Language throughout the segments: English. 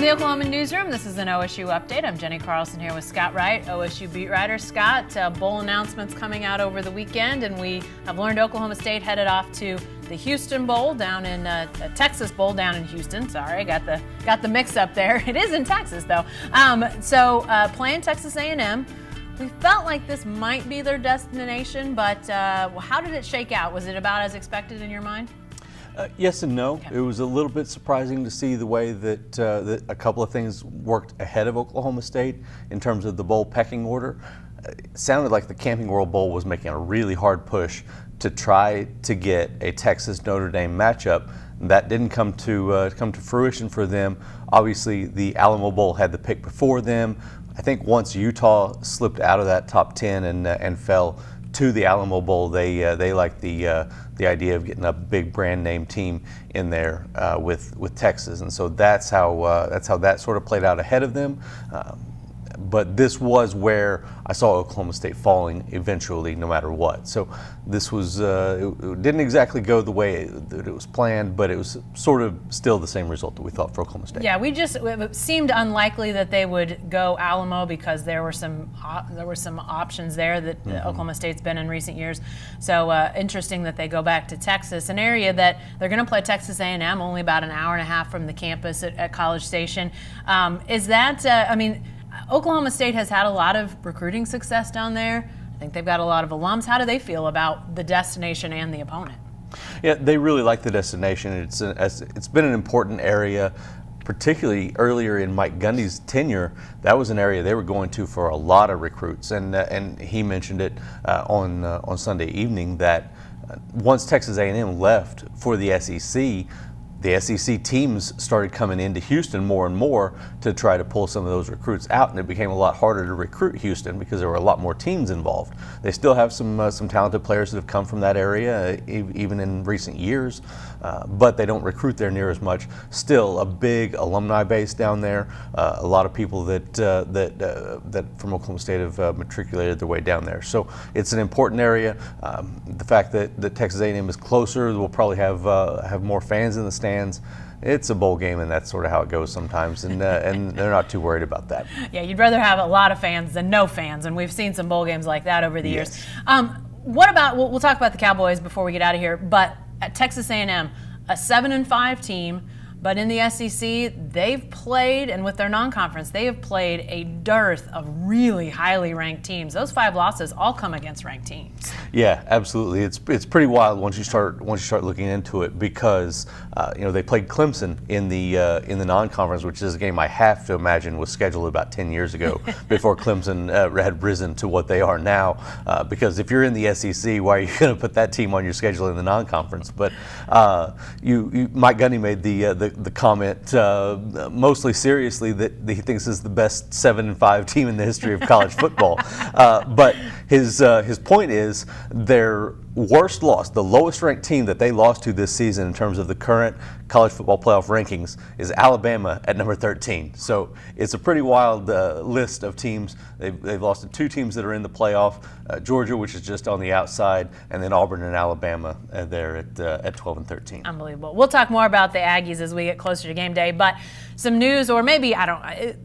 the Oklahoman newsroom. This is an OSU update. I'm Jenni Carlson here with Scott Wright, OSU beat writer. Scott, bowl announcements coming out over the weekend, and we have learned Oklahoma State headed off to the Houston Bowl down in Texas Bowl down in Houston. Sorry, got the mix up there. It is in Texas though. Playing Texas A&M. We felt like this might be their destination, but how did it shake out? Was it about as expected in your mind? Yes and no. Okay. It was a little bit surprising to see the way that a couple of things worked ahead of Oklahoma State in terms of the bowl pecking order. It sounded like the Camping World Bowl was making a really hard push to try to get a Texas-Notre Dame matchup. That didn't come to fruition for them. Obviously, the Alamo Bowl had the pick before them. I think once Utah slipped out of that top 10 and fell to the Alamo Bowl, they liked the idea of getting a big brand name team in there with Texas, and so that's how that sort of played out ahead of them. But this was where I saw Oklahoma State falling eventually, no matter what. So this was it didn't exactly go the way that it was planned, but it was sort of still the same result that we thought for Oklahoma State. Yeah, it seemed unlikely that they would go Alamo because there were some options there that Oklahoma State's been in recent years. So interesting that they go back to Texas, an area that they're going to play Texas A&M, only about an hour and a half from the campus at College Station. Oklahoma State has had a lot of recruiting success down there. I think they've got a lot of alums. How do they feel about the destination and the opponent? Yeah, they really like the destination. It's been an important area, particularly earlier in Mike Gundy's tenure. That was an area they were going to for a lot of recruits, and he mentioned it on Sunday evening that once Texas A&M left for the SEC teams started coming into Houston more and more to try to pull some of those recruits out, and it became a lot harder to recruit Houston because there were a lot more teams involved. They still have some talented players that have come from that area, even in recent years, but they don't recruit there near as much. Still a big alumni base down there. A lot of people that from Oklahoma State have matriculated their way down there. So it's an important area. The fact that Texas A&M is closer, we'll probably have more fans in the stands. It's a bowl game, and that's sort of how it goes sometimes, and they're not too worried about that. Yeah, you'd rather have a lot of fans than no fans, and we've seen some bowl games like that over the years. What about, we'll talk about the Cowboys before we get out of here, but at Texas A&M, a 7-5 team, but in the SEC, they've played, and with their non-conference, they have played a dearth of really highly ranked teams. Those 5 losses all come against ranked teams. Yeah, absolutely. It's pretty wild once you start looking into it, because they played Clemson in the non-conference, which is a game I have to imagine was scheduled about 10 years ago before Clemson had risen to what they are now. Because if you're in the SEC, why are you going to put that team on your schedule in the non-conference? But Mike Gundy made the comment mostly seriously that he thinks this is the best 7-5 team in the history of college football. But his point is their worst loss, the lowest ranked team that they lost to this season in terms of the current college football playoff rankings is Alabama at number 13. So it's a pretty wild list of teams. They've lost to 2 teams that are in the playoff, Georgia, which is just on the outside, and then Auburn and Alabama there at 12 and 13. Unbelievable. We'll talk more about the Aggies as we get closer to game day, but some news, or maybe,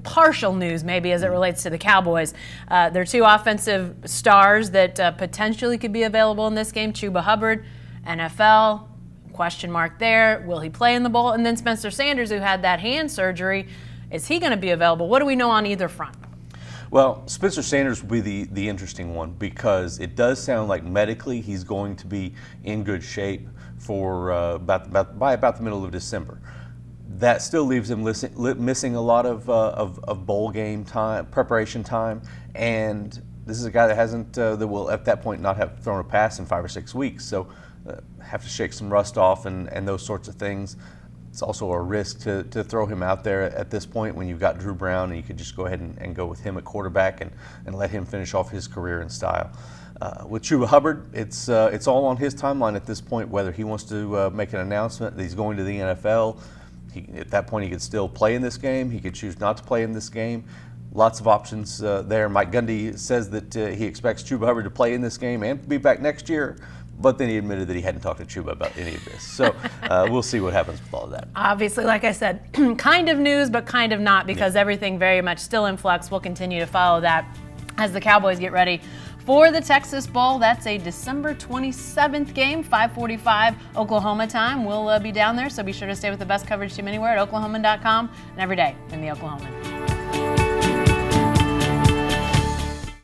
partial news maybe as it relates to the Cowboys. There are 2 offensive stars that potentially could be available in this game. Chuba Hubbard, NFL, question mark there. Will he play in the bowl? And then Spencer Sanders, who had that hand surgery, is he going to be available? What do we know on either front? Well, Spencer Sanders will be the interesting one, because it does sound like medically he's going to be in good shape for by about the middle of December. That still leaves him missing a lot of bowl game time, preparation time, and this is a guy that that will at that point not have thrown a pass in 5 or 6 weeks, so have to shake some rust off and those sorts of things. It's also a risk to throw him out there at this point when you've got Drew Brown, and you could just go ahead and go with him at quarterback and let him finish off his career in style. With Chuba Hubbard, it's all on his timeline at this point, whether he wants to make an announcement that he's going to the NFL. At that point, he could still play in this game. He could choose not to play in this game. Lots of options there. Mike Gundy says that he expects Chuba Hubbard to play in this game and be back next year. But then he admitted that he hadn't talked to Chuba about any of this. So we'll see what happens with all of that. Obviously, like I said, kind of news, but kind of not, because everything very much still in flux. We'll continue to follow that as the Cowboys get ready for the Texas Bowl. That's a December 27th game, 5:45 Oklahoma time. We'll be down there, so be sure to stay with the best coverage team anywhere at Oklahoman.com and every day in the Oklahoman.